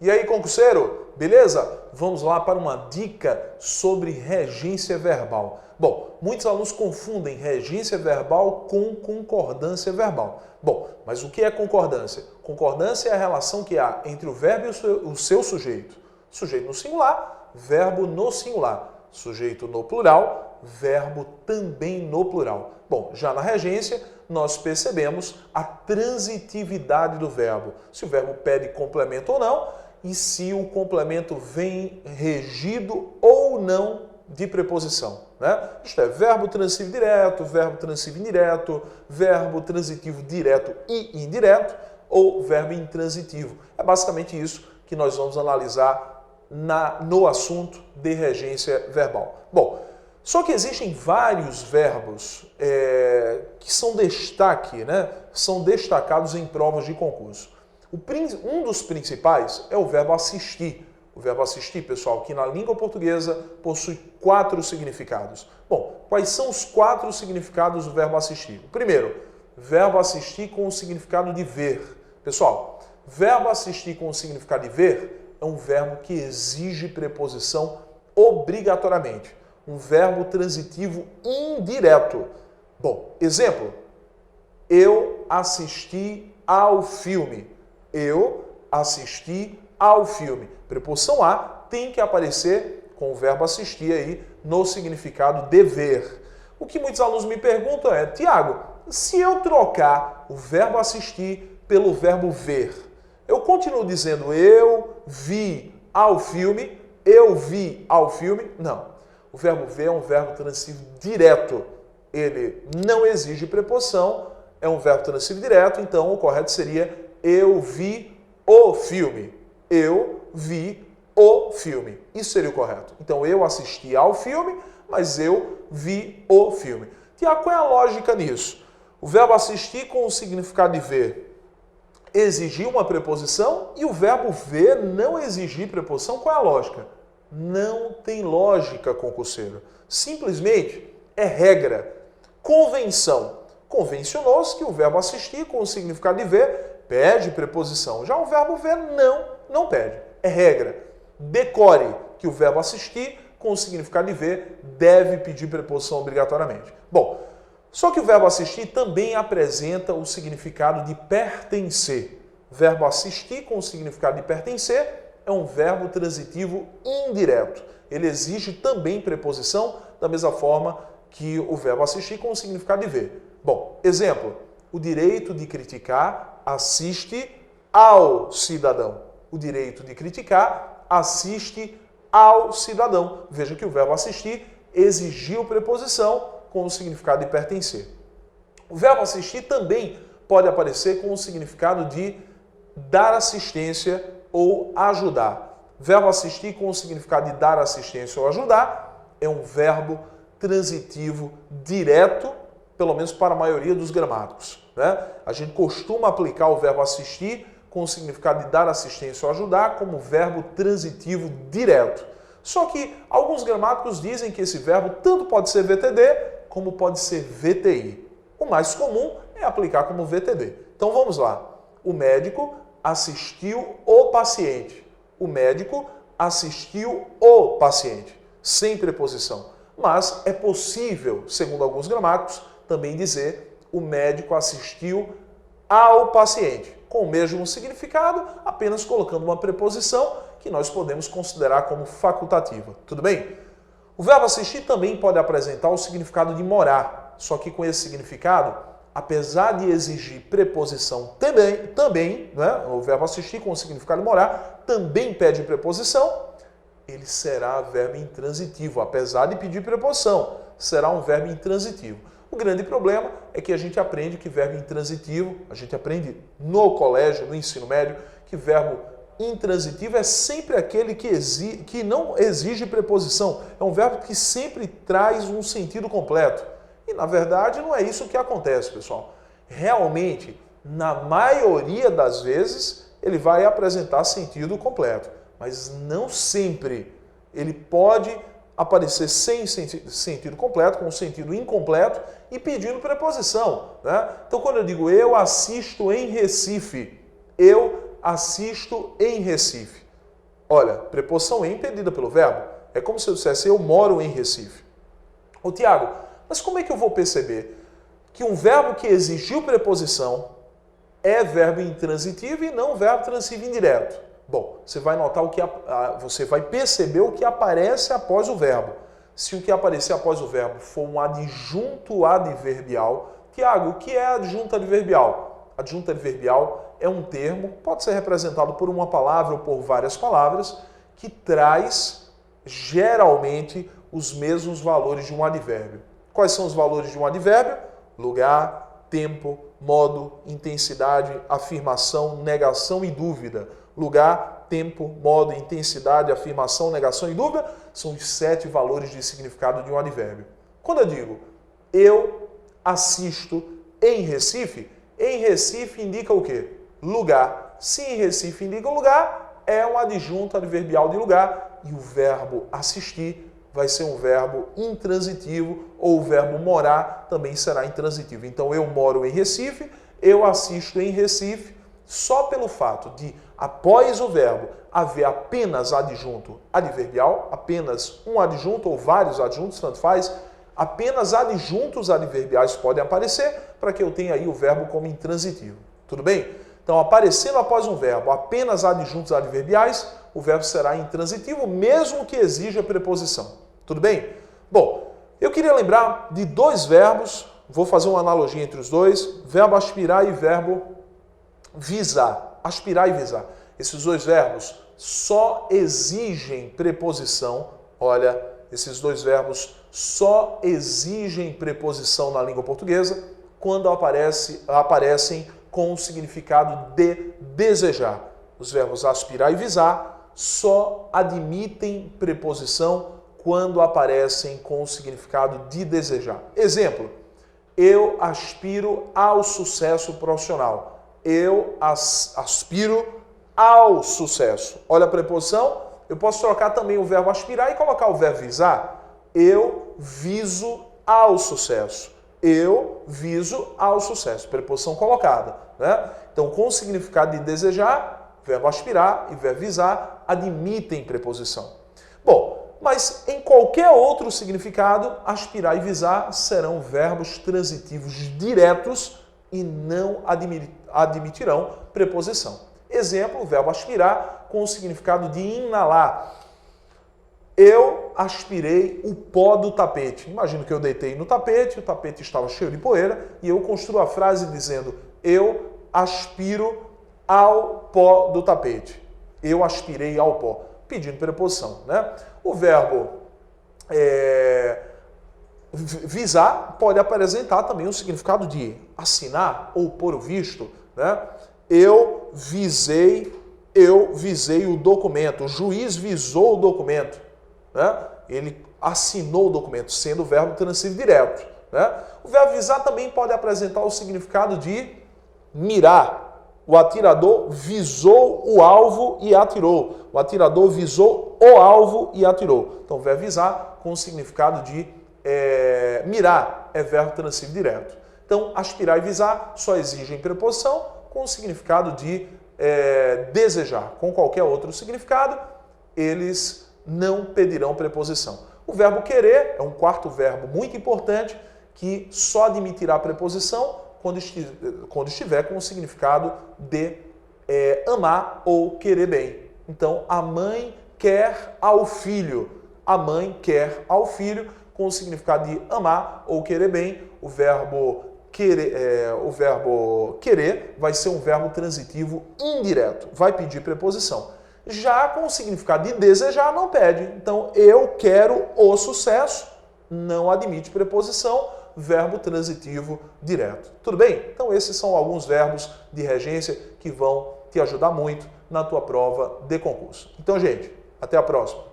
E aí, concurseiro, beleza? Vamos lá para uma dica sobre regência verbal. Bom, muitos alunos confundem regência verbal com concordância verbal. Bom, mas o que é concordância? Concordância é a relação que há entre o verbo e o seu sujeito. Sujeito no singular, verbo no singular. Sujeito no plural, verbo também no plural. Bom, já na regência, nós percebemos a transitividade do verbo. Se o verbo pede complemento ou não, e se o complemento vem regido ou não de preposição, né? Isto é, verbo transitivo direto, verbo transitivo indireto, verbo transitivo direto e indireto, ou verbo intransitivo. É basicamente isso que nós vamos analisar no assunto de regência verbal. Bom, só que existem vários verbos que são destaque, né? São destacados em provas de concurso. Um dos principais é o verbo assistir. O verbo assistir, pessoal, que na língua portuguesa possui 4 significados. Bom, quais são os 4 significados do verbo assistir? O primeiro, verbo assistir com o significado de ver. Pessoal, verbo assistir com o significado de ver é um verbo que exige preposição obrigatoriamente. Um verbo transitivo indireto. Bom, exemplo, eu assisti ao filme. Eu assisti ao filme. Preposição a tem que aparecer com o verbo assistir aí no significado de ver. O que muitos alunos me perguntam é, Tiago, se eu trocar o verbo assistir pelo verbo ver, eu continuo dizendo eu vi ao filme, eu vi ao filme? Não. O verbo ver é um verbo transitivo direto. Ele não exige preposição, é um verbo transitivo direto, então o correto seria eu vi o filme. Eu vi o filme. Isso seria o correto. Então, eu assisti ao filme, mas eu vi o filme. Tiago, qual é a lógica nisso? O verbo assistir com o significado de ver exigir uma preposição e o verbo ver não exigir preposição. Qual é a lógica? Não tem lógica, concurseiro. Simplesmente é regra. Convenção. Convencionou-se que o verbo assistir com o significado de ver pede preposição. Já o verbo ver não pede. É regra. Decore que o verbo assistir com o significado de ver deve pedir preposição obrigatoriamente. Bom, só que o verbo assistir também apresenta o significado de pertencer. Verbo assistir com o significado de pertencer é um verbo transitivo indireto. Ele exige também preposição da mesma forma que o verbo assistir com o significado de ver. Bom, exemplo, o direito de criticar assiste ao cidadão. O direito de criticar assiste ao cidadão. Veja que o verbo assistir exigiu preposição com o significado de pertencer. O verbo assistir também pode aparecer com o significado de dar assistência ou ajudar. Verbo assistir com o significado de dar assistência ou ajudar é um verbo transitivo direto, pelo menos para a maioria dos gramáticos, né? A gente costuma aplicar o verbo assistir com o significado de dar assistência ou ajudar como verbo transitivo direto. Só que alguns gramáticos dizem que esse verbo tanto pode ser VTD como pode ser VTI. O mais comum é aplicar como VTD. Então vamos lá. O médico assistiu o paciente. O médico assistiu o paciente. Sem preposição. Mas é possível, segundo alguns gramáticos, também dizer o médico assistiu ao paciente. Com o mesmo significado, apenas colocando uma preposição que nós podemos considerar como facultativa. Tudo bem? O verbo assistir também pode apresentar o significado de morar, só que com esse significado, apesar de exigir preposição também, né, o verbo assistir com o significado de morar também pede preposição, ele será verbo intransitivo, apesar de pedir preposição, será um verbo intransitivo. O grande problema é que a gente aprende que verbo intransitivo, a gente aprende no colégio, no ensino médio, que verbo intransitivo é sempre aquele que não exige preposição. É um verbo que sempre traz um sentido completo. E, na verdade, não é isso que acontece, pessoal. Realmente, na maioria das vezes, ele vai apresentar sentido completo. Mas não sempre. Ele pode aparecer sem sentido completo, com um sentido incompleto e pedindo preposição, né? Então, quando eu digo eu assisto em Recife, eu assisto em Recife. Olha, preposição em impedida pelo verbo. É como se eu dissesse, eu moro em Recife. Ô Tiago, mas como é que eu vou perceber que um verbo que exigiu preposição é verbo intransitivo e não verbo transitivo indireto? Bom, você vai notar você vai perceber o que aparece após o verbo. Se o que aparecer após o verbo for um adjunto adverbial, Tiago, o que é adjunto adverbial? Adjunto adverbial é um termo, pode ser representado por uma palavra ou por várias palavras, que traz geralmente os mesmos valores de um advérbio. Quais são os valores de um advérbio? Lugar, tempo, modo, intensidade, afirmação, negação e dúvida. Lugar, tempo, modo, intensidade, afirmação, negação e dúvida são os 7 valores de significado de um advérbio. Quando eu digo eu assisto em Recife indica o quê? Lugar. Se em Recife indica lugar, é um adjunto adverbial de lugar e o verbo assistir vai ser um verbo intransitivo ou o verbo morar também será intransitivo. Então eu moro em Recife, eu assisto em Recife, só pelo fato de após o verbo haver apenas adjunto adverbial, apenas um adjunto ou vários adjuntos, tanto faz, apenas adjuntos adverbiais podem aparecer para que eu tenha aí o verbo como intransitivo. Tudo bem? Então, aparecendo após um verbo apenas adjuntos adverbiais, o verbo será intransitivo, mesmo que exija preposição. Tudo bem? Bom, eu queria lembrar de 2 verbos, vou fazer uma analogia entre os dois, verbo aspirar e verbo visar. Aspirar e visar. Esses 2 verbos só exigem preposição. Olha, esses 2 verbos só exigem preposição na língua portuguesa quando aparecem com o significado de desejar. Os verbos aspirar e visar só admitem preposição quando aparecem com o significado de desejar. Exemplo, eu aspiro ao sucesso profissional. Eu aspiro ao sucesso. Olha a preposição. Eu posso trocar também o verbo aspirar e colocar o verbo visar. Eu viso ao sucesso. Eu viso ao sucesso. Preposição colocada, né? Então, com o significado de desejar, verbo aspirar e verbo visar admitem preposição. Bom, mas em qualquer outro significado, aspirar e visar serão verbos transitivos diretos e não admitirão preposição. Exemplo, o verbo aspirar com o significado de inalar. Eu aspirei o pó do tapete. Imagino que eu deitei no tapete, o tapete estava cheio de poeira e eu construo a frase dizendo eu aspiro ao pó do tapete. Eu aspirei ao pó, pedindo preposição, né? O verbo visar pode apresentar também o significado de assinar ou pôr o visto, né? Eu visei o documento, o juiz visou o documento, né? Ele assinou o documento, sendo o verbo transitivo direto, né? O verbo visar também pode apresentar o significado de mirar. O atirador visou o alvo e atirou. O atirador visou o alvo e atirou. Então, o verbo visar com o significado de mirar é verbo transitivo direto. Então, aspirar e visar só exigem preposição com o significado de desejar. Com qualquer outro significado, eles não pedirão preposição. O verbo querer é um 4º verbo muito importante que só admitirá preposição quando estiver com o significado de amar ou querer bem. Então, a mãe quer ao filho. A mãe quer ao filho com o significado de amar ou querer bem. O verbo querer vai ser um verbo transitivo indireto. Vai pedir preposição. Já com o significado de desejar, não pede. Então, eu quero o sucesso, não admite preposição, verbo transitivo direto. Tudo bem? Então, esses são alguns verbos de regência que vão te ajudar muito na tua prova de concurso. Então, gente, até a próxima.